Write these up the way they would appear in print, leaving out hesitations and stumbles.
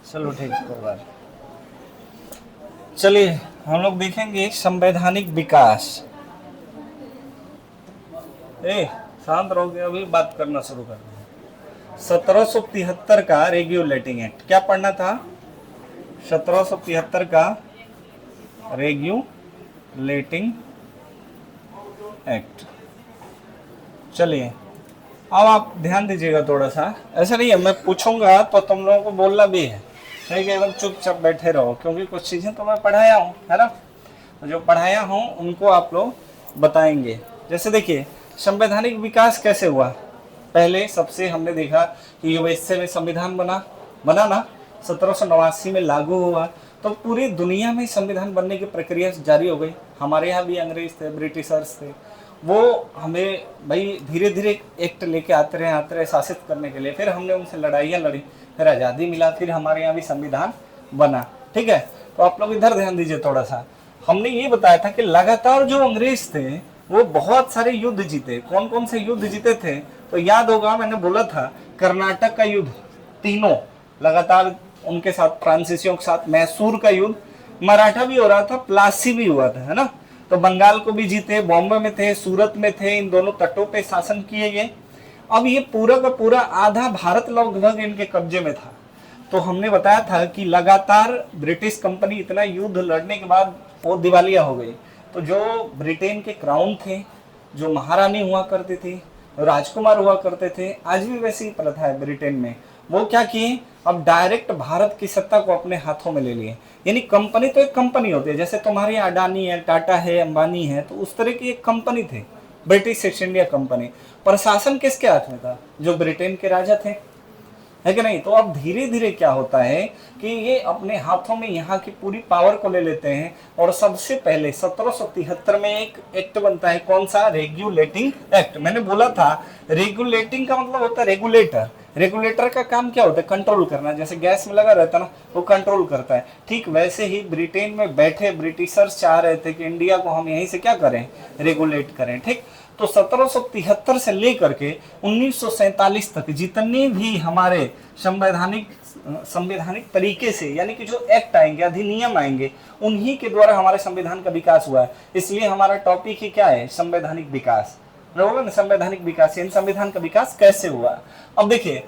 चलो ठीक है, कोई बात। चलिए हम लोग देखेंगे संवैधानिक विकास। शांत रहोगे, अभी बात करना शुरू कर दें। 1773 का रेगुलेटिंग एक्ट, क्या पढ़ना था? 1773 का रेगुलेटिंग एक्ट। चलिए अब आप ध्यान दीजिएगा थोड़ा सा। ऐसा नहीं है मैं पूछूंगा तो तुम लोगों को बोलना भी है, नहीं कि एकदम चुपचाप बैठे रहो, क्योंकि कुछ चीज़ें तो मैं पढ़ाया हूँ, है ना। तो जो पढ़ाया हूँ उनको आप लोग बताएंगे। जैसे देखिए संवैधानिक विकास कैसे हुआ। पहले सबसे हमने देखा कि यूएसए में संविधान बना ना, 1789 में लागू हुआ। तो पूरी दुनिया में संविधान बनने की प्रक्रिया जारी हो गई। हमारे यहाँ भी अंग्रेज थे, ब्रिटिशर्स थे, वो हमें भाई धीरे धीरे एक्ट लेके आते रहे शासित करने के लिए। फिर हमने उनसे लड़ाइयाँ लड़ी, फिर आज़ादी मिला, फिर हमारे यहाँ भी संविधान बना। ठीक है, तो आप लोग इधर ध्यान दीजिए थोड़ा सा। हमने ये बताया था कि लगातार जो अंग्रेज थे वो बहुत सारे युद्ध जीते। कौन कौन से युद्ध जीते थे तो याद होगा, मैंने बोला था कर्नाटक का युद्ध, तीनों लगातार उनके साथ, फ्रांसीसियों के साथ, मैसूर का युद्ध, मराठा भी हो रहा था, प्लासी भी हुआ था, है ना। तो बंगाल को भी जीते, बॉम्बे में थे, सूरत में थे, इन दोनों तटों पे शासन किए गए। अब ये पूरा का पूरा आधा भारत लगभग इनके कब्जे में था। तो हमने बताया था कि लगातार ब्रिटिश कंपनी इतना युद्ध लड़ने के बाद वो दिवालिया हो गई। तो जो ब्रिटेन के क्राउन थे, जो महारानी हुआ करती थी, राजकुमार हुआ करते थे, आज भी वैसी ही प्रथा है ब्रिटेन में, वो क्या किए, अब डायरेक्ट भारत की सत्ता को अपने हाथों में ले लिए। यानी कंपनी तो एक कंपनी होती है, जैसे तुम्हारी अडानी है, टाटा है, अंबानी है, तो उस तरह की एक कंपनी थी ब्रिटिश ईस्ट इंडिया कंपनी। प्रशासन किसके हाथ में था? जो ब्रिटेन के राजा थे, है कि नहीं। तो अब धीरे धीरे क्या होता है कि ये अपने हाथों में यहाँ की पूरी पावर को ले लेते हैं। और सबसे पहले 1773 में एक एक्ट बनता है, कौन सा? Regulating act. मैंने बोला था रेगुलेटिंग का मतलब होता है रेगुलेटर। रेगुलेटर का काम क्या होता है? कंट्रोल करना। जैसे गैस में लगा रहता है ना, वो कंट्रोल करता है। ठीक वैसे ही ब्रिटेन में बैठे ब्रिटिशर्स चाह रहे थे कि इंडिया को हम यहीं से क्या करें? रेगुलेट करें। ठीक, तो 1773 से लेकर के 1947 तक जितने भी हमारे संवैधानिक तरीके से, यानी कि जो एक्ट आएंगे, अधिनियम आएंगे, उन्हीं के द्वारा हमारे संविधान का विकास हुआ है। इसलिए हमारा टॉपिक ही क्या है? संवैधानिक विकास। बोला ना, संवैधानिक विकास यानी संविधान का विकास कैसे हुआ। अब देखिए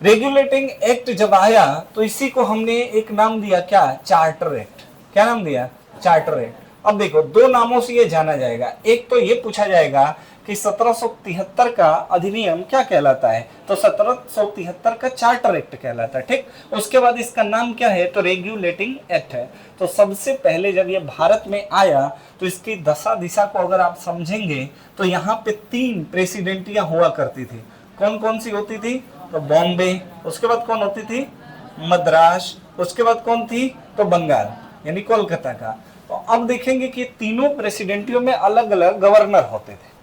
रेगुलेटिंग एक्ट जब आया तो इसी को हमने एक नाम दिया, क्या? Charter act. क्या नाम दिया? Charter act. अब देखो दो नामों से ये जाना जाएगा। एक तो ये पूछा जाएगा कि 1773 का अधिनियम क्या कहलाता है, तो 1773 का चार्टर एक्ट कहलाता है। ठीक, उसके बाद इसका नाम क्या है? तो रेगुलेटिंग एक्ट है। तो सबसे पहले जब ये भारत में आया तो इसकी दशा दिशा को अगर आप समझेंगे तो यहाँ पे 3 प्रेसिडेंटियां हुआ करती थी। कौन कौन सी होती थी? तो बॉम्बे, उसके बाद कौन होती थी? मद्रास, उसके बाद कौन थी? तो बंगाल यानी कोलकाता का। तो अब देखेंगे कि तीनों प्रेसिडेंटियों में अलग अलग गवर्नर होते थे।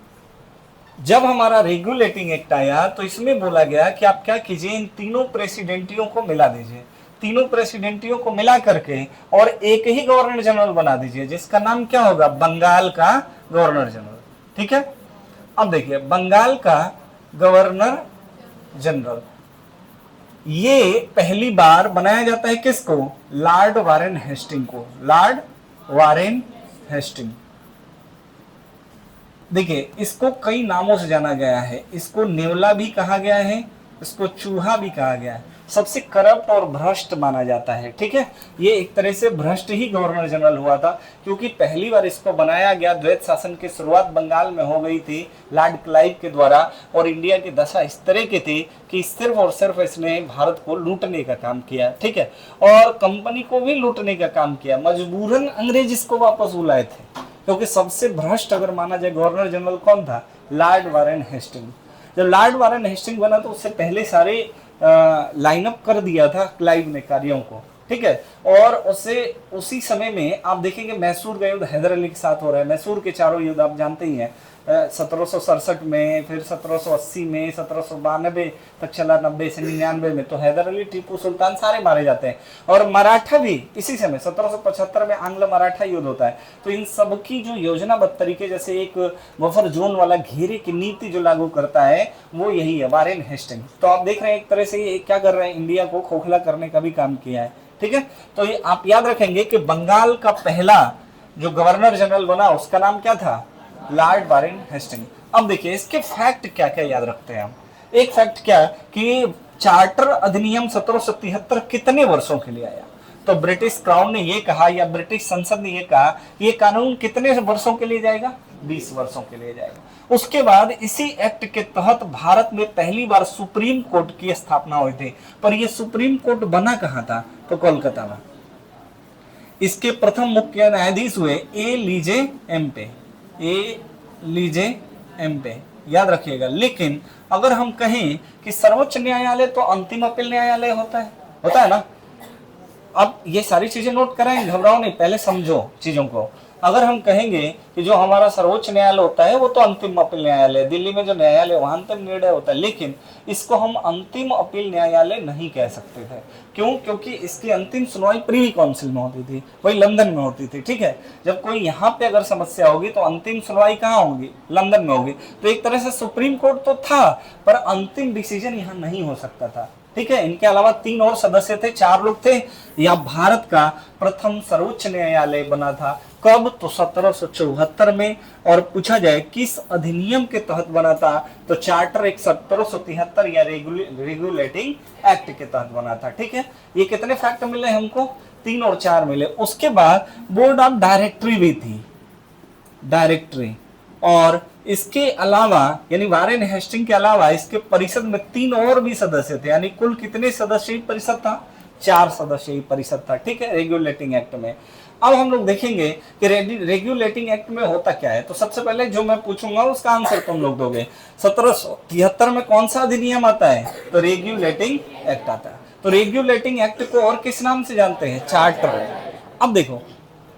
जब हमारा रेगुलेटिंग एक्ट आया तो इसमें बोला गया कि आप क्या कीजिए, इन तीनों प्रेसिडेंटियों को मिला दीजिए। तीनों प्रेसिडेंटियों को मिला करके और एक ही गवर्नर जनरल बना दीजिए, जिसका नाम क्या होगा? बंगाल का गवर्नर जनरल। ठीक है, अब देखिए बंगाल का गवर्नर जनरल ये पहली बार बनाया जाता है किसको? लॉर्ड वारेन हेस्टिंग को। Lord Warren Hasting. देखिए इसको कई नामों से जाना गया है। इसको नेवला भी कहा गया है, इसको चूहा भी कहा गया है। सबसे करप्ट और भ्रष्ट माना जाता है। ठीक है, ये एक तरह से भ्रष्ट ही गवर्नर जनरल हुआ था, क्योंकि पहली बार इसको बनाया गया, द्वैत शासन की शुरुआत बंगाल में हो गई थी लॉर्ड क्लाइव के द्वारा। और इंडिया की दशा इस तरह की थी कि सिर्फ और सिर्फ इसने भारत को लूटने का काम किया। ठीक है, और कंपनी को भी लूटने का काम किया। मजबूरन अंग्रेज इसको वापस बुलाए थे, क्योंकि सबसे भ्रष्ट अगर माना जाए गवर्नर जनरल कौन था? Lord Warren Hasting. जब लॉर्ड वारेन हेस्टिंग बना तो उससे पहले सारे लाइनअप कर दिया था क्लाइव ने कार्यों को। ठीक है, और उसी समय में आप देखेंगे मैसूर का युद्ध हैदर अली के साथ हो रहा है। मैसूर के चारों युद्ध आप जानते ही हैं। 1767 में, फिर 1780 में, 1792 तक चला, 90 से 99 में तो हैदर अली, टीपू सुल्तान सारे मारे जाते हैं। और मराठा भी इसी समय 1775 में आंग्ल मराठा युद्ध होता है। तो इन सब की जो योजनाबद्ध तरीके, जैसे एक बफर जोन वाला घेरे की नीति जो लागू करता है वो यही है, वारेन हेस्टिंग। तो आप देख रहे हैं एक तरह से ये क्या कर रहे हैं, इंडिया को खोखला करने का भी काम किया है। ठीक है, तो ये आप याद रखेंगे कि बंगाल का पहला जो गवर्नर जनरल बना उसका नाम क्या था, लॉर्ड वारेन हेस्टिंग। अब देखिए इसके फैक्ट क्या क्या याद रखते हैं हम। एक फैक्ट क्या कि चार्टर अधिनियम 1773 कितने वर्षों के लिए आया, तो ब्रिटिश क्राउन ने ये कहा या ब्रिटिश संसद ने ये कहा ये कानून कितने वर्षों के लिए जाएगा, 20 वर्षों के लिए जाएगा। उसके बाद इसी एक्ट के तहत भारत में पहली बार सुप्रीम कोर्ट की स्थापना हुई थी, पर यह सुप्रीम कोर्ट बना कहां था, तो कोलकाता में। इसके प्रथम मुख्य न्यायाधीश हुए ए लीजे एम्पे, याद रखिएगा। लेकिन अगर हम कहें कि सर्वोच्च न्यायालय तो अंतिम अपील न्यायालय होता है ना। अब ये सारी चीजें नोट कराएं, घबराओ नहीं, पहले समझो चीजों को। अगर हम कहेंगे कि जो हमारा सर्वोच्च न्यायालय होता है वो तो अंतिम अपील न्यायालय है, दिल्ली में जो न्यायालय वहां अंतिम निर्णय होता है, लेकिन इसको हम अंतिम अपील न्यायालय नहीं कह सकते थे। क्यों? क्योंकि इसकी अंतिम सुनवाई प्रीवी काउंसिल में होती थी, वही लंदन में होती थी। ठीक है, जब कोई यहाँ पे अगर समस्या होगी तो अंतिम सुनवाई कहाँ होगी, लंदन में होगी। तो एक तरह से सुप्रीम कोर्ट तो था पर अंतिम डिसीजन यहाँ नहीं हो सकता था। ठीक है, इनके अलावा 3 और सदस्य थे, 4 लोग थे। यह भारत का प्रथम सर्वोच्च न्यायालय बना था। कब? तो 1774 में। और पूछा जाए किस अधिनियम के तहत बना था, तो चार्टर एक्ट 1773 या रेगुलेटिंग एक्ट के तहत बना था। ठीक है, ये कितने फैक्ट मिले हमको, 3 और 4 मिले। उसके बाद बोर्ड ऑफ डायरेक्टरी भी थी, डायरेक्टरी। और इसके अलावा यानी वारेन हेस्टिंग के अलावा इसके परिषद में 3 और भी सदस्य थे, यानी कुल कितने सदस्यीय परिषद था, 4 सदस्यीय परिषद था। ठीक है, रेगुलेटिंग एक्ट में। अब हम लोग देखेंगे कि रेगुलेटिंग एक्ट में होता क्या है। तो सबसे पहले जो मैं पूछूंगा उसका आंसर तुम लोग दोगे। 1773 में कौन सा अधिनियम आता है, तो रेगुलेटिंग एक्ट आता है। तो रेगुलेटिंग एक्ट को और किस नाम से जानते हैं, चार्टर। अब देखो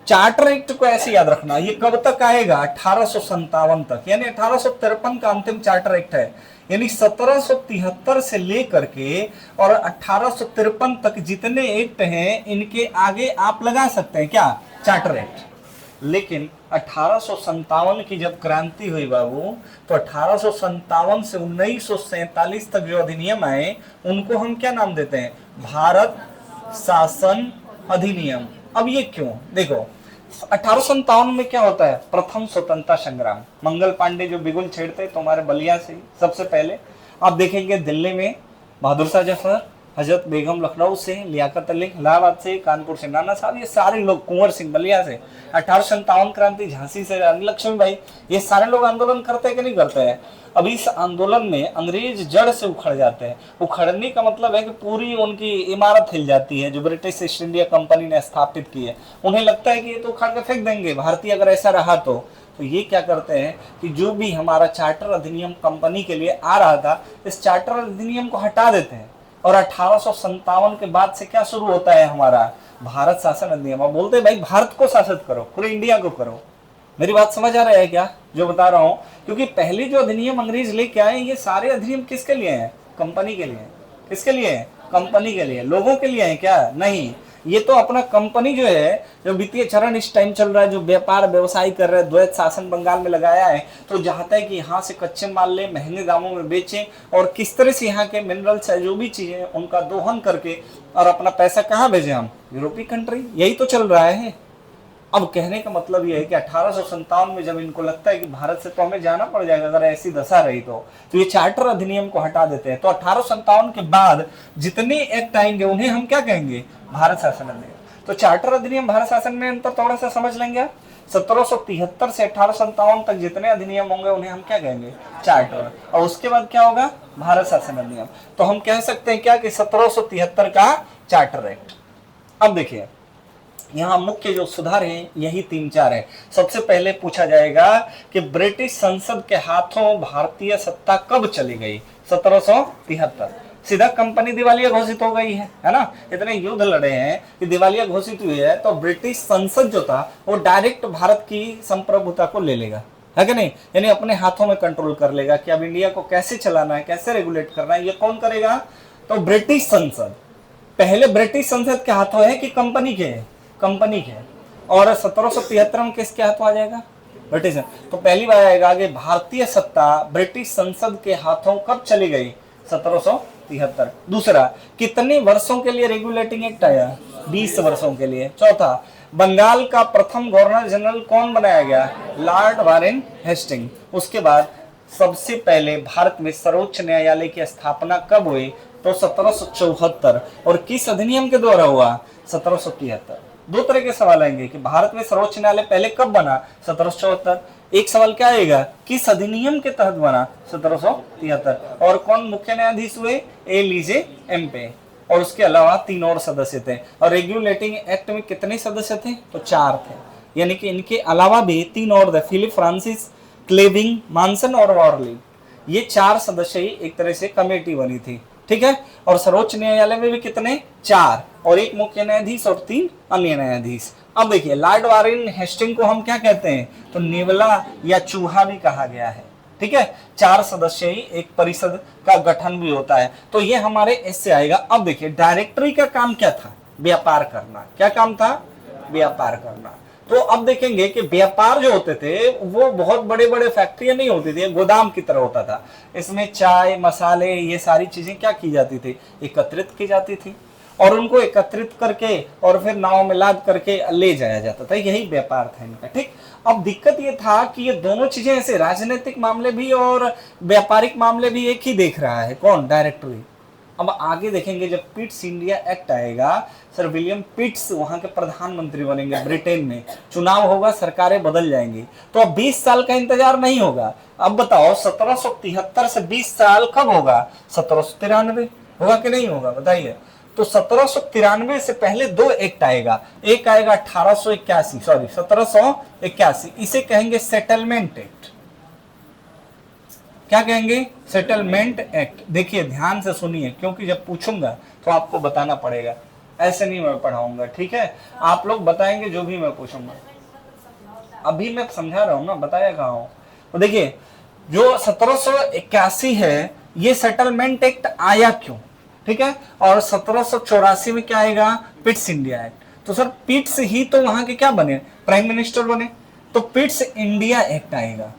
चार्टर एक्ट को ऐसे याद रखना, ये कब तक आएगा, 1857 तक, यानी 1853 का अंतिम चार्टर एक्ट है। यानी 1773 से लेकर के और 1853 तक जितने एक्ट हैं इनके आगे आप लगा सकते हैं क्या, चार्टर एक्ट। लेकिन 1857 की जब क्रांति हुई बाबू, तो 1857 से 1947 तक जो अधिनियम आए उनको हम क्या नाम देते हैं, भारत शासन अधिनियम। अब ये क्यों, देखो 1857 में क्या होता है, प्रथम स्वतंत्रता संग्राम। मंगल पांडे जो बिगुल छेड़ते तुम्हारे बलिया से सबसे पहले आप देखेंगे, दिल्ली में बहादुर शाह जफर, हजरत बेगम लखनऊ से, लियाकत अली इलाहाबाद से, कानपुर से नाना साहब, ये सारे लोग, कुंवर सिंह बलिया से, 1857 क्रांति झांसी से रानी लक्ष्मीबाई, ये सारे लोग आंदोलन करते हैं कि नहीं करते हैं। अब इस आंदोलन में अंग्रेज जड़ से उखड़ जाते हैं। उखड़ने का मतलब है कि पूरी उनकी इमारत हिल जाती है जो ब्रिटिश ईस्ट इंडिया कंपनी ने स्थापित की है। उन्हें लगता है कि ये तो उखाड़ के फेंक देंगे भारतीय, अगर ऐसा रहा तो ये क्या करते हैं कि जो भी हमारा चार्टर अधिनियम कंपनी के लिए आ रहा था, इस चार्टर अधिनियम को हटा देते हैं। और 1857 के बाद से क्या शुरू होता है, हमारा भारत शासन अधिनियम। अब बोलते हैं भाई भारत को शासित करो, पूरे इंडिया को करो। मेरी बात समझ आ रहा है क्या जो बता रहा हूं? क्योंकि पहले जो अधिनियम अंग्रेज लेके आए, ये सारे अधिनियम किसके लिए हैं, कंपनी के लिए। किसके लिए है, कंपनी के लिए। लोगों के लिए है क्या, नहीं। ये तो अपना कंपनी जो है, जो वित्तीय चरण इस टाइम चल रहा है, जो व्यापार व्यवसाय कर रहे हैं, द्वैत शासन बंगाल में लगाया है, तो चाहता है कि यहाँ से कच्चे माल ले, महंगे दामों में बेचें और किस तरह से यहाँ के मिनरल्स है, जो भी चीजें उनका दोहन करके और अपना पैसा कहाँ भेजे हम, यूरोपीय कंट्री। यही तो चल रहा है। अब कहने का मतलब यह है कि 1857 में जब इनको लगता है कि भारत से तो हमें जाना पड़ जाएगा अगर ऐसी दशा रही तो ये चार्टर अधिनियम को हटा देते हैं। तो 1857 के बाद जितने एक्ट आएंगे उन्हें हम क्या कहेंगे, भारत शासन अधिनियम। तो चार्टर अधिनियम भारत शासन में अंतर थोड़ा सा समझ लेंगे। 1773 से 1857 तक जितने अधिनियम होंगे उन्हें हम क्या कहेंगे, चार्टर। और उसके बाद क्या होगा, भारत शासन अधिनियम। तो हम कह सकते हैं क्या कि 1773 का चार्टर एक्ट। अब देखिए यहाँ मुख्य जो सुधार है यही 3-4 है। सबसे पहले पूछा जाएगा कि ब्रिटिश संसद के हाथों भारतीय सत्ता कब चली गई, 1773। सीधा कंपनी दिवालिया घोषित हो गई है ना। इतने युद्ध लड़े हैं कि दिवालिया घोषित हुई है, तो ब्रिटिश संसद जो था वो डायरेक्ट भारत की संप्रभुता को ले लेगा, है कि नहीं, यानी अपने हाथों में कंट्रोल कर लेगा कि अब इंडिया को कैसे चलाना है, कैसे रेगुलेट करना है, ये कौन करेगा? तो ब्रिटिश संसद। पहले ब्रिटिश संसद के हाथों है कि कंपनी के? कंपनी के। और 1773 में किसके हाथों आ जाएगा? ब्रिटिश। तो पहली बार आएगा कि भारतीय सत्ता ब्रिटिश संसद के हाथों कब चली गई? 1773। दूसरा, कितने वर्षों के लिए रेगुलेटिंग एक्ट आया? 20 वर्षों के लिए। चौथा, बंगाल का प्रथम गवर्नर जनरल कौन बनाया गया? Lord Warren Hasting. उसके बाद सबसे पहले भारत में सर्वोच्च न्यायालय की स्थापना कब हुई? तो 1774। और किस अधिनियम के द्वारा हुआ? 1773। दो तरह के सवाल आएंगे कि भारत में सर्वोच्च न्यायालय पहले कब बना? 1774। एक सवाल क्या आएगा? किस अधिनियम के तहत बना? 1773। और कौन मुख्य न्यायाधीश हुए? एलिजे एम्पे। और उसके अलावा 3 और सदस्य थे। और रेगुलेटिंग एक्ट में कितने सदस्य थे? तो 4 थे। यानी कि इनके अलावा भी 3 और थे, फिलिप फ्रांसिस, क्लेविंग, मानसन और वॉरली। ये 4 सदस्य ही एक तरह से कमेटी बनी थी, ठीक है। और सर्वोच्च न्यायालय में भी कितने? 4, और 1 मुख्य न्यायाधीश और 3 अन्य न्यायाधीश। अब देखिए, लॉर्ड वारेन हेस्टिंग को हम क्या कहते हैं? तो नेवला या चूहा भी कहा गया है, ठीक है। 4 सदस्य ही एक परिषद का गठन भी होता है। तो ये हमारे इससे आएगा। अब देखिए, डायरेक्टरी का काम क्या था? व्यापार करना। क्या काम था? व्यापार करना। तो अब देखेंगे कि व्यापार जो होते थे वो बहुत बड़े बड़े फैक्ट्रियां नहीं होती थी, गोदाम की तरह होता था। इसमें चाय, मसाले, ये सारी चीजें क्या की जाती थी? एकत्रित की जाती थी, और उनको एकत्रित करके और फिर नाव में लाद करके ले जाया जाता था। यही व्यापार था इनका, ठीक। अब दिक्कत ये था कि ये दोनों चीजें ऐसे, राजनीतिक मामले भी और व्यापारिक मामले भी एक ही देख रहा है। कौन? डायरेक्टरी। अब आगे देखेंगे, जब पिट्स इंडिया एक्ट आएगा, सर विलियम पिट्स वहां के प्रधानमंत्री बनेंगे ब्रिटेन में, चुनाव होगा, सरकारें बदल जाएंगी, तो अब 20 साल का इंतजार नहीं होगा। अब बताओ, 1773 से 20 साल कब होगा? 1793 होगा कि नहीं होगा? बताइए। तो 1793 से पहले 2 एक्ट आएगा। एक आएगा 1881, सॉरी 1781, इसे कहेंगे सेटलमेंट एक्ट। क्या कहेंगे? Settlement act. देखिए ध्यान से सुनिए, क्योंकि जब पूछूंगा तो आपको बताना पड़ेगा, ऐसे नहीं मैं पढ़ाऊंगा, ठीक है। आप लोग बताएंगे जो भी मैं पूछूंगा। अभी मैं समझा रहा हूं ना, बताया कहाँ हूं। तो देखिए, जो 1781 है, ये सेटलमेंट एक्ट आया क्यों, ठीक है। और 1784 में क्या आएगा? Pitt's India act. तो सर पिट्स ही तो वहां के क्या बने? प्राइम मिनिस्टर बने। तो पिट्स इंडिया एक्ट आएगा।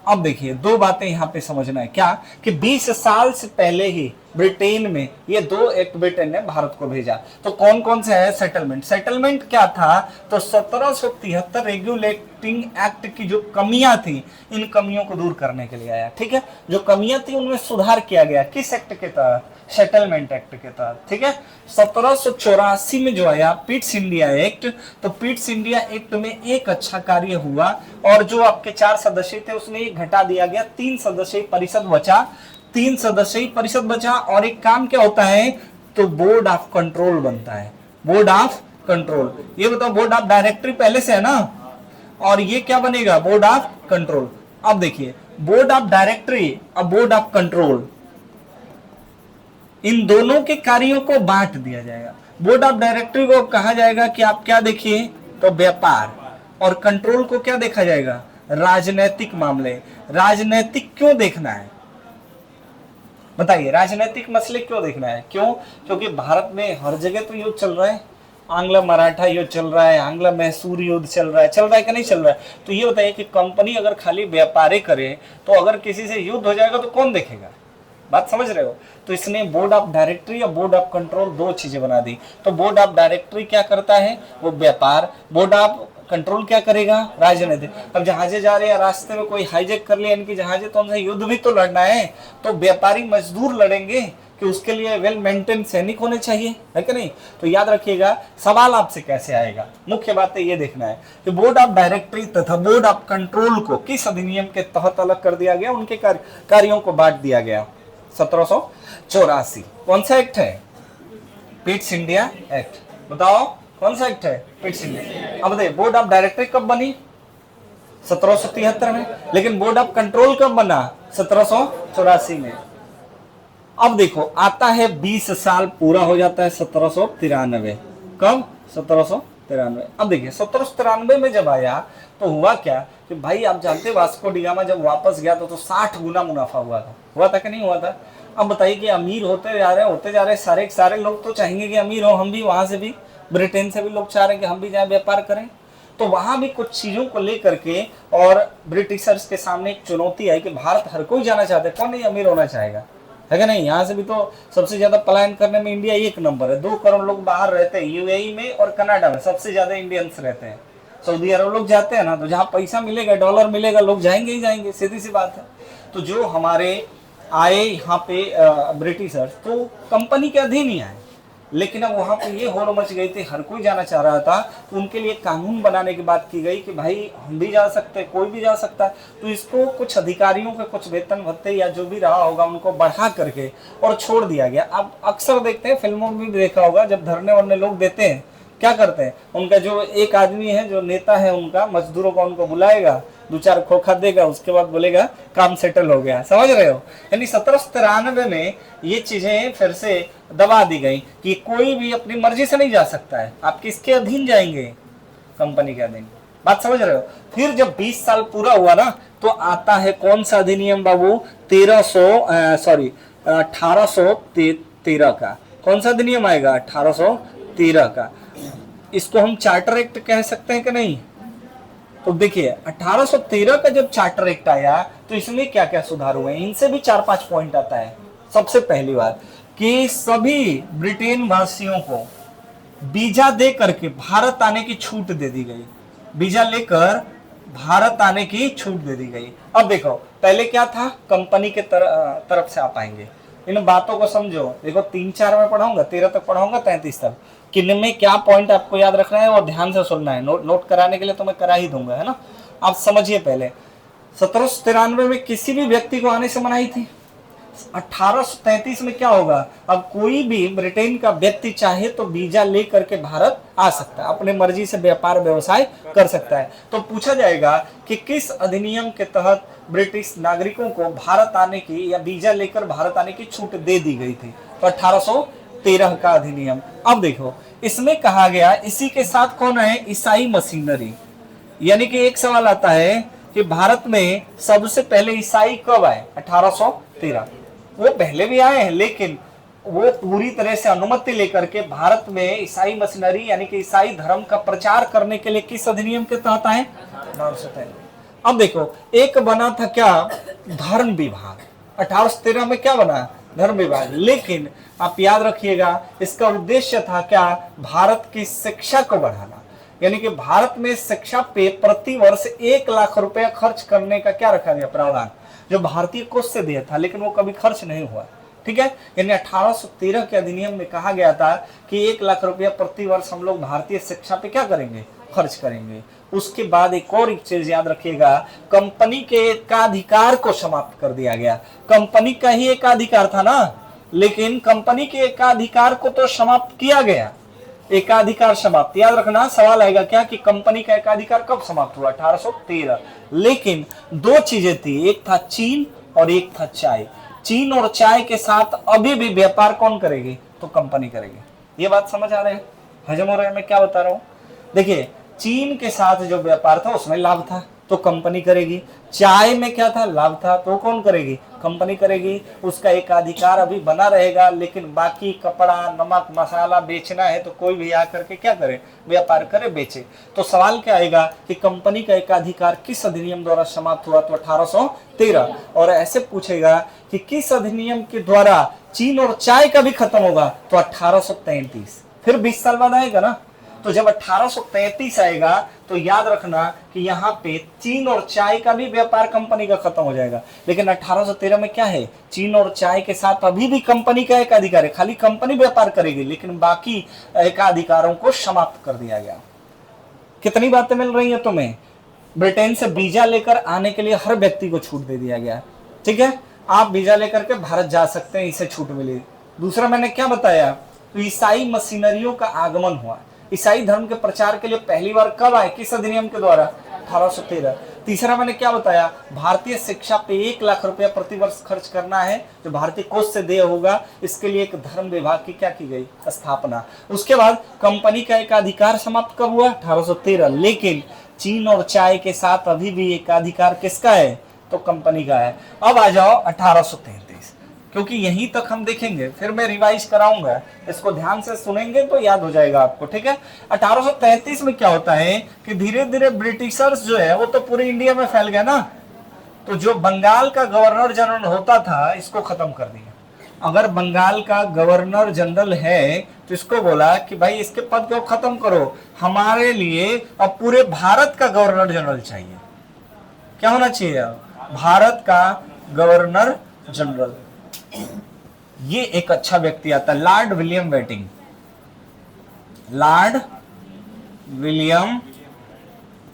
अब देखिए, 2 बातें यहां पे समझना है। क्या कि 20 साल से पहले ही ब्रिटेन में ये 2 एक्ट ब्रिटेन ने भारत को भेजा। तो कौन कौन से है? सेटलमेंट। सेटलमेंट क्या था? तो 1773 रेगुलेटिंग एक्ट की जो कमियां थी, इन कमियों को दूर करने के लिए आया, ठीक है। जो कमियां थी उनमें सुधार किया गया। किस एक्ट के तहत? सेटलमेंट एक्ट के तहत, ठीक है। 1784 में जो आया पिट्स इंडिया एक्ट, तो पिट्स इंडिया एक्ट में एक अच्छा कार्य हुआ, और जो आपके 4 सदस्य थे उसमें एक घटा दिया गया, 3 सदस्यीय परिषद बचा। 3 सदस्यीय परिषद बचा, और एक काम क्या होता है? तो बोर्ड ऑफ कंट्रोल बनता है। Board of control. ये बताओ, बोर्ड ऑफ डायरेक्टरी पहले से है ना, और ये क्या बनेगा? Board of control. अब देखिए, बोर्ड ऑफ डायरेक्टरी और बोर्ड ऑफ कंट्रोल, इन दोनों के कार्यों को बांट दिया जाएगा। बोर्ड ऑफ डायरेक्टरी को कहा जाएगा कि आप क्या देखिए? तो व्यापार। और कंट्रोल को क्या देखा जाएगा? राजनीतिक मामले। राजनीतिक क्यों देखना है? बताइए, राजनीतिक मसले क्यों देखना है? क्यों? क्योंकि भारत में हर जगह तो युद्ध चल रहा है। आंग्ल मराठा युद्ध चल रहा है, आंग्ल मैसूर युद्ध चल रहा है कि नहीं चल रहा है? तो ये बताइए कि कंपनी अगर खाली व्यापार करे, तो अगर किसी से युद्ध हो जाएगा तो कौन देखेगा? बात समझ रहे हो? तो इसने बोर्ड ऑफ डायरेक्टरी और बोर्ड ऑफ कंट्रोल 2 चीजें बना दी। तो बोर्ड ऑफ डायरेक्टरी क्या करता है? वो व्यापार। बोर्ड ऑफ कंट्रोल क्या करेगा? राजनीति। अब जहाजें जा रहे हैं, रास्ते में कोई हाईजैक कर लिया इनकी जहाजें, तो उनसे युद्ध भी तो लड़ना है। तो व्यापारी मजदूर लड़ेंगे कि उसके लिए वेल मेंटेन सैनिक होने चाहिए, है कि नहीं? तो याद रखिएगा, सवाल आपसे कैसे आएगा, मुख्य बात ये देखना है कि बोर्ड ऑफ डायरेक्टरी तथा बोर्ड ऑफ कंट्रोल को किस अधिनियम के तहत अलग कर दिया गया, उनके कार्यों को बांट दिया गया। 1784। कौन सा एक्ट है? Pitt's India act. बताओ कौन सा एक्ट है? Pitt's India. अब बताइए, बोर्ड ऑफ डायरेक्टरी कब बनी? 1773 में। लेकिन बोर्ड ऑफ कंट्रोल कब बना? 1784 में। अब देखो, आता है 20 साल पूरा हो जाता है 1793। कब? 1793। 93। अब देखिए 1793 में जब आया तो हुआ क्या कि भाई आप जानते वास्को डी गामा जब वापस गया तो 60 गुना मुनाफा हुआ था कि नहीं हुआ था। अब बताइए कि अमीर होते जा रहे सारे के सारे लोग तो चाहेंगे कि अमीर हो हम भी, वहां से भी ब्रिटेन से भी लोग चाह रहे हैं कि हम भी जाए व्यापार करें। तो वहां भी कुछ चीजों को लेकर के और ब्रिटिशर्स के सामने एक चुनौती आई कि भारत हर कोई जाना चाहता है, कौन नहीं अमीर होना चाहेगा, है कि नहीं। यहाँ से भी तो सबसे ज्यादा पलायन करने में इंडिया 1 नंबर है, 2 करोड़ लोग बाहर रहते हैं, यूएई में और कनाडा में सबसे ज्यादा इंडियंस रहते हैं। सऊदी अरब लोग जाते हैं ना, तो जहाँ पैसा मिलेगा, डॉलर मिलेगा, लोग जाएंगे ही जाएंगे, सीधी सी बात है। तो जो हमारे आए यहाँ पे ब्रिटिशर्स तो कंपनी के अधीन ही आए, लेकिन अब वहां पे ये होड़ मच गई थी, हर कोई जाना चाह रहा था, तो उनके लिए कानून बनाने की बात की गई कि भाई हम भी जा सकते हैं, कोई भी जा सकता है। तो इसको कुछ अधिकारियों के कुछ वेतन भत्ते या जो भी रहा होगा उनको बढ़ा करके और छोड़ दिया गया। अब अक्सर देखते हैं, फिल्मों में भी देखा होगा, जब धरने वरने लोग देते हैं क्या करते हैं, उनका जो एक आदमी है जो नेता है उनका, मजदूरों को उनको बुलाएगा, 2-4 खोखा देगा, उसके बाद बोलेगा काम सेटल हो गया। समझ रहे हो। यानी 1793 में ये चीजें फिर से दबा दी गई कि कोई भी अपनी मर्जी से नहीं जा सकता है। आप किसके अधीन जाएंगे, कंपनी के अधीन। बात समझ रहे हो। फिर जब 20 साल पूरा हुआ ना, तो आता है कौन सा अधिनियम बाबू, 1813 का। कौन सा अधिनियम आएगा, 1813 का। इसको हम चार्टर एक्ट कह सकते हैं कि नहीं। तो देखिए 1813 का जब चार्टर एक्ट आया तो इसमें क्या क्या सुधार हुए, इनसे भी 4-5 पॉइंट आता है। सबसे पहली बात कि सभी ब्रिटेन वासियों को वीजा दे करके भारत आने की छूट दे दी गई, वीजा लेकर भारत आने की छूट दे दी गई। अब देखो पहले क्या था, कंपनी के तरफ से आप आएंगे। इन बातों को समझो, देखो 3-4 में पढ़ाऊंगा, 13 तक पढ़ाऊंगा, 33 तक। किन में क्या पॉइंट आपको याद रखना है और ध्यान से सुनना है, नोट कराने के लिए तो मैं करा ही दूंगा, है ना। आप समझिए पहले 1793 में किसी भी व्यक्ति को आने से मनाही थी। 1833 में क्या होगा, अब कोई भी ब्रिटेन का व्यक्ति चाहे तो वीजा लेकर के भारत आ सकता है, अपने मर्जी से व्यापार व्यवसाय कर सकता है। तो पूछा जाएगा कि किस अधिनियम के तहत ब्रिटिश नागरिकों को भारत आने की या वीजा लेकर भारत आने की छूट दे दी गई थी। तो 1813 का अधिनियम। अब देखो इसमें कहा गया, इसी के साथ कौन है, ईसाई मशीनरी। यानी कि एक सवाल आता है कि भारत में सबसे पहले ईसाई कब आए, 1813। वो पहले भी आए हैं, लेकिन वो पूरी तरह से अनुमति लेकर के भारत में ईसाई मशीनरी यानी कि ईसाई धर्म का प्रचार करने के लिए किस अधिनियम के तहत आए, 1813। अब देखो एक बना था क्या, धर्म विभाग। 1813 में क्या बना, धर्म विभाग। लेकिन आप याद रखिएगा इसका उद्देश्य था क्या, भारत की शिक्षा को बढ़ाना। यानी कि भारत में शिक्षा पे प्रति वर्ष 1 लाख रुपया खर्च करने का क्या रखा गया, प्रावधान, जो भारतीय कोष से दिया था, लेकिन वो कभी खर्च नहीं हुआ। ठीक है। यानी 1813 के अधिनियम में कहा गया था कि 1 लाख रुपया प्रति वर्ष हम लोग भारतीय शिक्षा पे क्या करेंगे, खर्च करेंगे। उसके बाद एक और चीज याद रखिएगा, कंपनी के एकाधिकार को समाप्त कर दिया गया। कंपनी का ही एकाधिकार था ना, लेकिन कंपनी के एकाधिकार को तो समाप्त किया गया। एकाधिकार समाप्त, याद रखना सवाल आएगा क्या कि कंपनी का एकाधिकार कब समाप्त हुआ, 1813। लेकिन 2 चीजें थी, एक था चीन और एक था चाय। चीन और चाय के साथ अभी भी व्यापार कौन करेगी, तो कंपनी करेगी। ये बात समझ आ रहे हैं, हजम हो रहे हैं मैं क्या बता रहा हूं। देखिए चीन के साथ जो व्यापार था उसमें लाभ था तो कंपनी करेगी, चाय में क्या था, लाभ था, तो कौन करेगी, कंपनी करेगी। उसका एकाधिकार अभी बना रहेगा, लेकिन बाकी कपड़ा, नमक, मसाला बेचना है तो कोई भी आकर के क्या करे, व्यापार करे, बेचे। तो सवाल क्या आएगा कि कंपनी का एकाधिकार किस अधिनियम द्वारा समाप्त हुआ, तो 1813। और ऐसे पूछेगा कि किस अधिनियम के द्वारा चीन और चाय का भी खत्म होगा, तो 1833। फिर 20 साल बाद आएगा ना। तो जब 1833 आएगा तो याद रखना कि यहाँ पे चीन और चाय का भी व्यापार कंपनी का खत्म हो जाएगा। लेकिन 1813 में क्या है, चीन और चाय के साथ अभी भी कंपनी का एकाधिकार है, खाली कंपनी व्यापार करेगी, लेकिन बाकी एकाधिकारों को समाप्त कर दिया गया। कितनी बातें मिल रही है तुम्हें। ब्रिटेन से वीजा लेकर आने के लिए हर व्यक्ति को छूट दे दिया गया। ठीक है, आप वीजा लेकर के भारत जा सकते हैं, इसे छूट मिली। दूसरा मैंने क्या बताया, तो ईसाई मशीनरियों का आगमन हुआ। ईसाई धर्म के प्रचार के लिए पहली बार कब आए, किस अधिनियम के द्वारा, 1813। तीसरा मैंने क्या बताया, भारतीय शिक्षा पे 1 लाख रुपया प्रतिवर्ष खर्च करना है जो भारतीय कोष से देय होगा। इसके लिए एक धर्म विभाग की क्या की गई, स्थापना। उसके बाद कंपनी का एकाधिकार समाप्त कब हुआ, 1813। लेकिन चीन और चाय के साथ अभी भी एकाधिकार किसका है, तो कंपनी का है। अब आ जाओ 1833, क्योंकि यहीं तक हम देखेंगे, फिर मैं रिवाइज कराऊंगा, इसको ध्यान से सुनेंगे तो याद हो जाएगा आपको, ठीक है। 1833 में क्या होता है कि धीरे धीरे ब्रिटिशर्स जो है वो तो पूरे इंडिया में फैल गया ना, तो जो बंगाल का गवर्नर जनरल होता था इसको खत्म कर दिया। अगर बंगाल का गवर्नर जनरल है तो इसको बोला कि भाई इसके पद को खत्म करो, हमारे लिए अब पूरे भारत का गवर्नर जनरल चाहिए। क्या होना चाहिए, भारत का गवर्नर जनरल। ये एक अच्छा व्यक्ति आता है, Lord William Bentinck. Lord William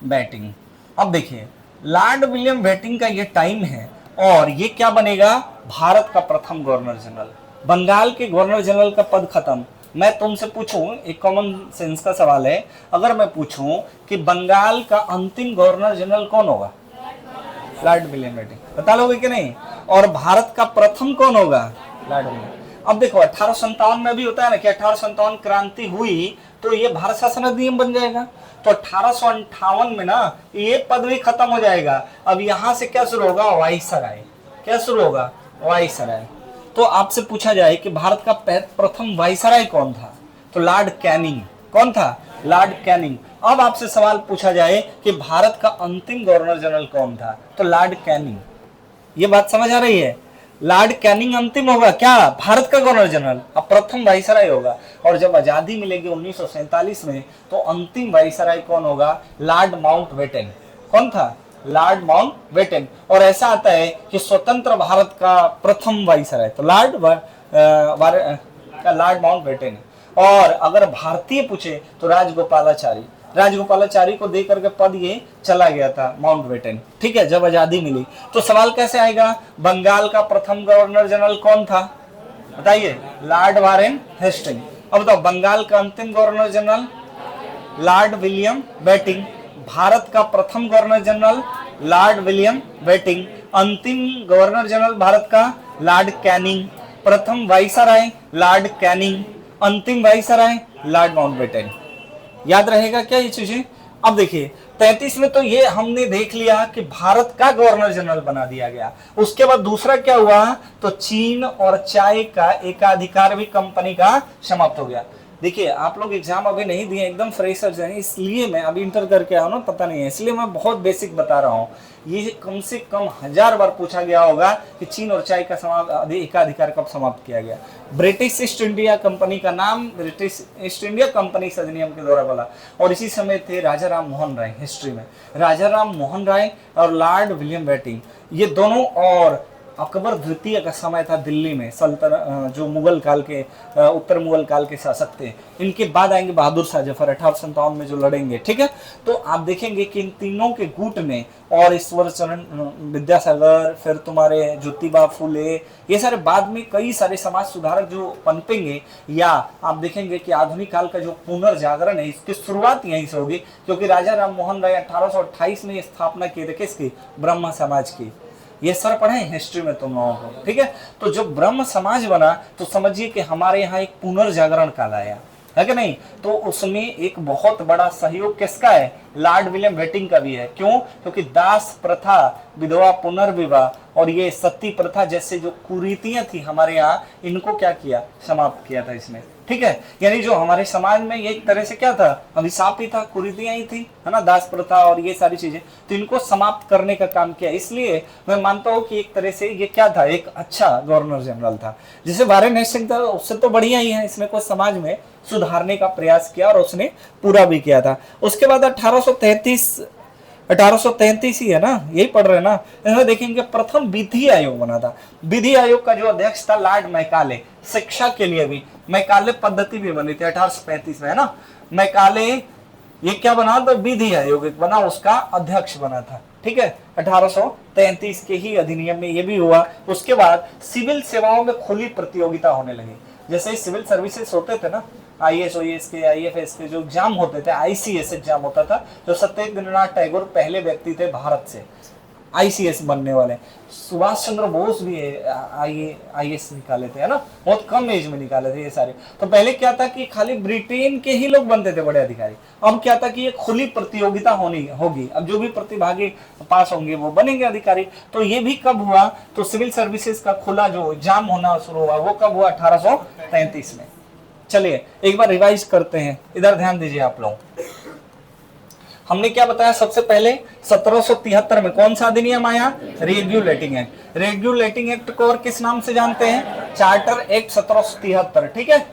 Bentinck. अब देखिए लॉर्ड विलियम बेटिंग का ये टाइम है और ये क्या बनेगा, भारत का प्रथम गवर्नर जनरल। बंगाल के गवर्नर जनरल का पद खत्म। मैं तुमसे पूछूं, एक कॉमन सेंस का सवाल है, अगर मैं पूछूं कि बंगाल का अंतिम गवर्नर जनरल कौन होगा, लॉर्ड विलियम बेटिंग, बता लोगे कि नहीं। और भारत का प्रथम कौन होगा, लॉर्ड विलियम। अब देखो 1857 में भी होता है ना कि 1857 क्रांति हुई तो ये भारत शासन अधिनियम बन जाएगा, तो 1858 में ना ये पद भी खत्म हो जाएगा। अब यहां से क्या शुरू होगा, वाइसराय। क्या शुरू होगा, वाइसराय। तो आपसे पूछा जाए कि भारत का प्रथम वाइसराय कौन था, तो लॉर्ड कैनिंग। कौन था, लॉर्ड कैनिंग। अब आपसे सवाल पूछा जाए कि भारत का अंतिम गवर्नर जनरल कौन था, तो लॉर्ड कैनिंग। ये बात समझ आ रही है, लॉर्ड कैनिंग अंतिम होगा क्या, भारत का गवर्नर जनरल, अब प्रथम वाइसराय होगा। और जब आजादी मिलेगी 1947 में तो अंतिम वाइसराय कौन होगा, लॉर्ड माउंटबेटन। कौन था, लॉर्ड माउंटबेटन। और ऐसा आता है कि स्वतंत्र भारत का प्रथम वाइसराय तो लॉर्ड माउंटबेटन। और अगर भारतीय पूछे तो राजगोपालाचारी। राजगोपालाचारी को दे करके पद ये चला गया था माउंटबेटन, ठीक है, जब आजादी मिली। तो सवाल कैसे आएगा, बंगाल का प्रथम गवर्नर जनरल कौन था, बताइए, लॉर्ड वारेन हेस्टिंग। अब बताओ बंगाल का अंतिम governor general Lord William Bentinck. Bharat का प्रथम governor general Lord William Bentinck. अंतिम गवर्नर जनरल भारत का लॉर्ड कैनिंग। प्रथम वाइसराय लॉर्ड कैनिंग। अंतिम वाइसराय लॉर्ड माउंटबेटन। याद रहेगा क्या ये चीजें। अब देखिए 33 में तो ये हमने देख लिया कि भारत का गवर्नर जनरल बना दिया गया। उसके बाद दूसरा क्या हुआ, तो चीन और चाय का एकाधिकार भी कंपनी का समाप्त हो गया। देखिए आप लोग एग्जाम अभी नहीं दिए, एकदम फ्रेशर्स हैं, इसलिए मैं अभी इंटर करके आया हूं ना, पता नहीं है, इसलिए मैं बहुत बेसिक बता रहा हूं। ये कम से कम 1000 बार पूछा गया होगा कि चीन और चाय का एकाधिकार कब समाप्त किया गया। ब्रिटिश ईस्ट इंडिया कंपनी का नाम ब्रिटिश ईस्ट इंडिया कंपनी अधिनियम के द्वारा बोला। और इसी समय थे राजा राम मोहन राय, हिस्ट्री में राजा राम मोहन राय और लॉर्ड विलियम बेटिंग, ये दोनों। और अकबर द्वितीय का समय था दिल्ली में, सल्तनत जो मुगल काल के उत्तर मुगल काल के शासक थे। इनके बाद आएंगे बहादुर शाह जफर 1857 में जो लड़ेंगे, ठीक है। तो आप देखेंगे कि इन तीनों के गुट ने, और ईश्वर चरण विद्यासागर, फिर तुम्हारे ज्योतिबा फूले, ये सारे बाद में कई सारे समाज सुधारक जो पनपेंगे, या आप देखेंगे कि आधुनिक काल का जो पुनर्जागरण है इसकी शुरुआत यहीं से होगी, क्योंकि राजा राम मोहन राय 1828 में स्थापना की थी किसकी, ब्रह्म समाज की। ये सर पढ़े हिस्ट्री में तुम लोगों को, ठीक है। तो जब ब्रह्म समाज बना तो समझिए कि हमारे यहाँ एक पुनर्जागरण काल आया है कि नहीं। तो उसमें एक बहुत बड़ा सहयोग किसका है, लॉर्ड विलियम बेटिंग का भी है। क्यों, क्योंकि दास प्रथा, विधवा पुनर्विवाह और ये सती प्रथा जैसे जो कुरीतियां थी हमारे यहाँ, इनको क्या किया, समाप्त किया था इसमें, ठीक है। यानी जो हमारे समाज में ये एक तरह से क्या था, अभिशाप ही था, कुरीतियां ही थी, है ना, दास प्रथा और ये सारी चीजें, तो इनको समाप्त करने का काम किया। इसलिए मैं मानता हूँ कि एक तरह से ये क्या था, एक अच्छा गवर्नर जनरल था। जैसे वारेन हेस्टिंग्स था उससे तो बढ़िया ही है, इसने को समाज में सुधारने का प्रयास किया और उसने पूरा भी किया था। उसके बाद 1833 ही है ना, यही पढ़ रहे हैं ना, इसमें देखेंगे प्रथम विधि आयोग बना था। विधि आयोग का जो अध्यक्ष था लॉर्ड मैकाले। शिक्षा के लिए भी मैकाले पद्धति भी बनी थी 1835 में, है ना। मैकाले ये क्या बना था, विधि आयोग एक बना, उसका अध्यक्ष बना था, ठीक है। 1833 के ही अधिनियम में ये भी हुआ। उसके बाद सिविल सेवाओं में खुली प्रतियोगिता होने लगी। जैसे सिविल सर्विसेज होते थे ना, IAS OAS के, IFS के जो एग्जाम होते थे, ICS एग्जाम होता था, जो सत्येंद्रनाथ टैगोर पहले व्यक्ति थे भारत से ICS बनने वाले। सुभाष चंद्र बोस भी IAS निकाले थे, है ना, बहुत कम एज में निकाले थे ये सारे। तो पहले क्या था कि खाली ब्रिटेन के ही लोग बनते थे बड़े अधिकारी, अब क्या था कि ये खुली प्रतियोगिता होगी, अब जो भी प्रतिभागी पास होंगे वो बनेंगे अधिकारी। तो ये भी कब हुआ, तो सिविल सर्विसेज का खुला जो एग्जाम होना शुरू हुआ वो कब हुआ, 1833 में। चलिए एक बार रिवाइज करते हैं, इधर ध्यान दीजिए आप लोग। हमने क्या बताया, सबसे पहले 1773 में कौन सा अधिनियम आया, रेगुलेटिंग एक्ट। रेगुलेटिंग एक्ट को और किस नाम से जानते हैं, चार्टर एक्ट 1773। ठीक है,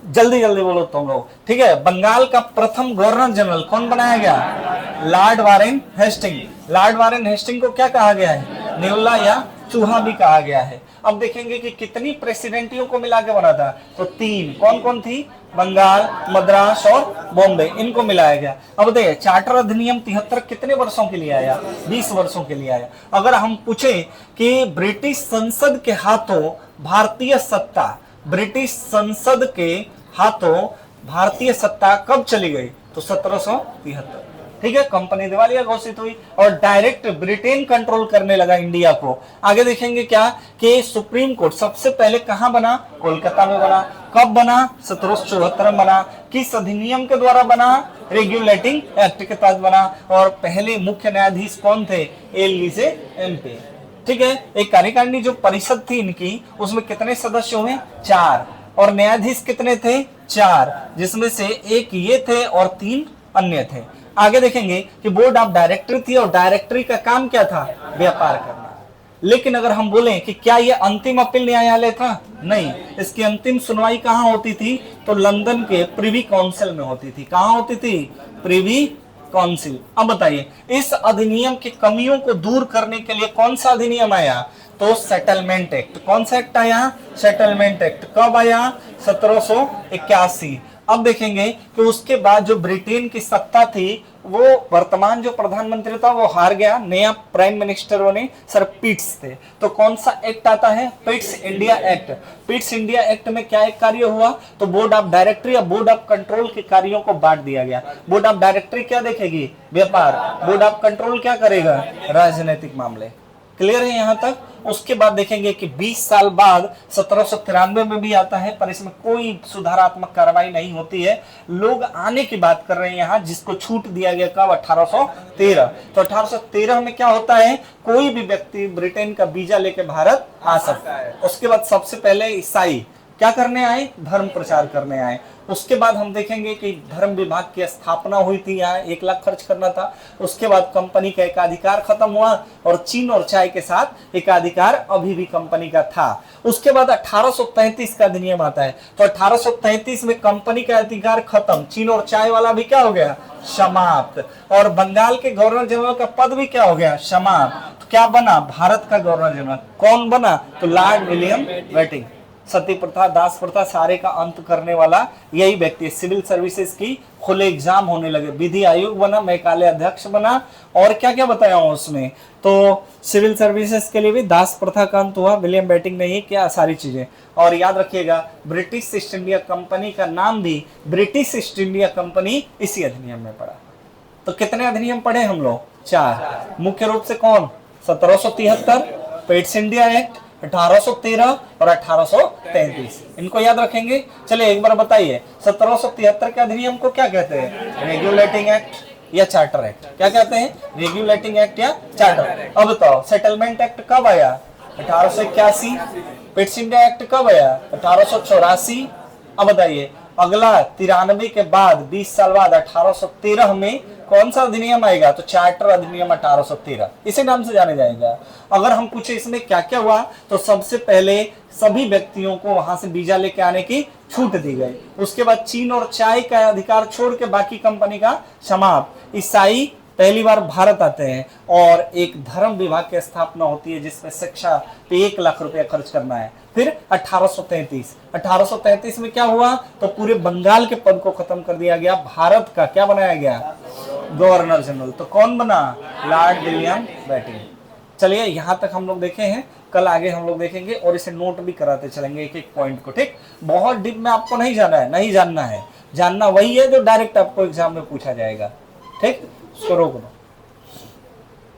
जल्दी जल्दी बोलो तुम लोग, ठीक है। बंगाल का प्रथम गवर्नर जनरल कौन बनाया गया, Lord Warren Hasting. Lord Warren Hasting को क्या कहा गया है, नेवला या चूहा भी कहा गया है। अब देखेंगे कि कितनी प्रेसिडेंटियों को मिला के बना था, तो 3। कौन कौन थी, बंगाल, मद्रास और बॉम्बे, इनको मिलाया गया। अब देखिए चार्टर अधिनियम 73 कितने वर्षों के लिए आया, 20 वर्षों के लिए आया। अगर हम पूछे कि ब्रिटिश संसद के हाथों भारतीय सत्ता, ब्रिटिश संसद के हाथों भारतीय सत्ता कब चली गई, तो 1773। ठीक है, कंपनी दिवालिया घोषित हुई और डायरेक्ट ब्रिटेन कंट्रोल करने लगा इंडिया को। आगे देखेंगे क्या कि सुप्रीम कोर्ट सबसे पहले कहां बना, कोलकाता में बना। कब बना, 1774 में बना। किस अधिनियम के द्वारा बना, रेगुलेटिंग एक्ट के तहत बना। और पहले मुख्य न्यायाधीश कौन थे, एल से MP। ठीक है, एक कार्यकारिणी जो परिषद थी इनकी, उसमें कितने सदस्य हुए, 4। और न्यायाधीश कितने थे, 4, जिसमें से एक ये थे और 3 अन्य थे। आगे देखेंगे कि बोर्ड ऑफ डायरेक्टर थी और डायरेक्टरी का काम क्या था, व्यापार करना। लेकिन अगर हम बोलें कि क्या ये अंतिम अपील न्यायालय था, नहीं, इसकी अंतिम सुनवाई कहां होती थी, तो लंदन के प्रिवी काउंसिल में होती थी। कहां होती थी, प्रिवी काउंसिल। अब बताइए इस अधिनियम की कमियों को दूर करने के लिए कौन सा अधिनियम आया, तो सेटलमेंट एक्ट। कौन सा एक्ट आया, सेटलमेंट एक्ट। कब आया, 1781। अब देखेंगे कि उसके बाद जो ब्रिटेन की सत्ता थी, वो वर्तमान जो प्रधानमंत्री था वो हार गया, नया प्राइम मिनिस्टर बने सर पिट्स थे। तो कौन सा एक्ट आता है, Pitt's India act. Pitt's India act में क्या एक कार्य हुआ, तो बोर्ड ऑफ डायरेक्टरी या बोर्ड ऑफ कंट्रोल के कार्यों को बांट दिया गया। बोर्ड ऑफ डायरेक्टरी क्या देखेगी, व्यापार। बोर्ड ऑफ कंट्रोल क्या करेगा, राजनीतिक मामले। क्लियर है यहां तक। उसके बाद देखेंगे कि 20 साल बाद 1793 में भी आता है, पर इसमें कोई सुधारात्मक कार्रवाई नहीं होती है। लोग आने की बात कर रहे हैं यहाँ, जिसको छूट दिया गया कब, 1813। तो 1813 में क्या होता है, कोई भी व्यक्ति ब्रिटेन का वीजा लेके भारत आ सकता है। उसके बाद सबसे पहले ईसाई क्या करने आए, धर्म प्रचार करने आए। उसके बाद हम देखेंगे कि धर्म विभाग की स्थापना हुई थी, यहाँ 1 लाख खर्च करना था। उसके बाद कंपनी का एकाधिकार खत्म हुआ और चीन और चाय के साथ एकाधिकार अभी भी कंपनी का था। उसके बाद 1833 का अधिनियम आता है, तो 1833 में कंपनी का अधिकार खत्म, चीन और चाय वाला भी क्या हो गया, समाप्त। और बंगाल के गवर्नर जनरल का पद भी क्या हो गया, समाप्त। तो क्या बना, भारत का गवर्नर जनरल कौन बना, तो लॉर्ड विलियम बेंटिंक। सती प्रथा, दास प्रथा, सारे का अंत करने वाला यही व्यक्ति। सिविल सर्विसेज की खुले एग्जाम होने लगे, विधि आयोग बना, मैकाले अध्यक्ष बना। और क्या क्या बताया हूं उसमें, तो सिविल सर्विसेज के लिए भी दास प्रथा का अंत हुआ, विलियम बेंटिंक ने ही किया, सारी चीजें। और याद रखिएगा ब्रिटिश ईस्ट इंडिया कंपनी का नाम भी ब्रिटिश ईस्ट इंडिया कंपनी इसी अधिनियम में पड़ा। तो कितने अधिनियम पढ़े हम लोग, 4। मुख्य रूप से कौन, 1773, पिट्स इंडिया एक्ट, 1813 और 1833, इनको याद रखेंगे। चलिए एक बार बताइए 1773 के अधिनियम को क्या कहते हैं, रेगुलेटिंग एक्ट या चार्टर एक्ट। क्या कहते हैं, रेगुलेटिंग एक्ट या चार्टर। अब बताओ सेटलमेंट एक्ट कब आया, 1881। पिट्स इंडिया एक्ट कब आया, 1884। अब बताइए अगला 93 के बाद 20 साल बाद 1813 में कौन सा अधिनियम आएगा, तो चार्टर अधिनियम 1813, इसी नाम से जाने जाएगा। अगर हम पूछे इसमें क्या क्या हुआ, तो सबसे पहले सभी व्यक्तियों को वहां से वीजा लेके आने की छूट दी गई। उसके बाद चीन और चाय का अधिकार छोड़ के बाकी कंपनी का समाप्त। ईसाई पहली बार भारत आते हैं और एक धर्म विभाग की स्थापना होती है, जिसमें शिक्षा पे 1 लाख रुपया खर्च करना है। फिर 1833 में क्या हुआ, तो पूरे बंगाल के पद को खत्म कर दिया गया, भारत का क्या बनाया गया, गवर्नर जनरल। तो कौन बना, लॉर्ड विलियम बेंटिंक। चलिए यहां तक हम लोग देखे हैं। कल आगे हम लोग देखेंगे और इसे नोट भी कराते चलेंगे एक एक पॉइंट को, ठीक। बहुत डीप में आपको नहीं जाना है, नहीं जानना है, जानना वही है जो डायरेक्ट आपको एग्जाम में पूछा जाएगा, ठीक। इसको रोक दो।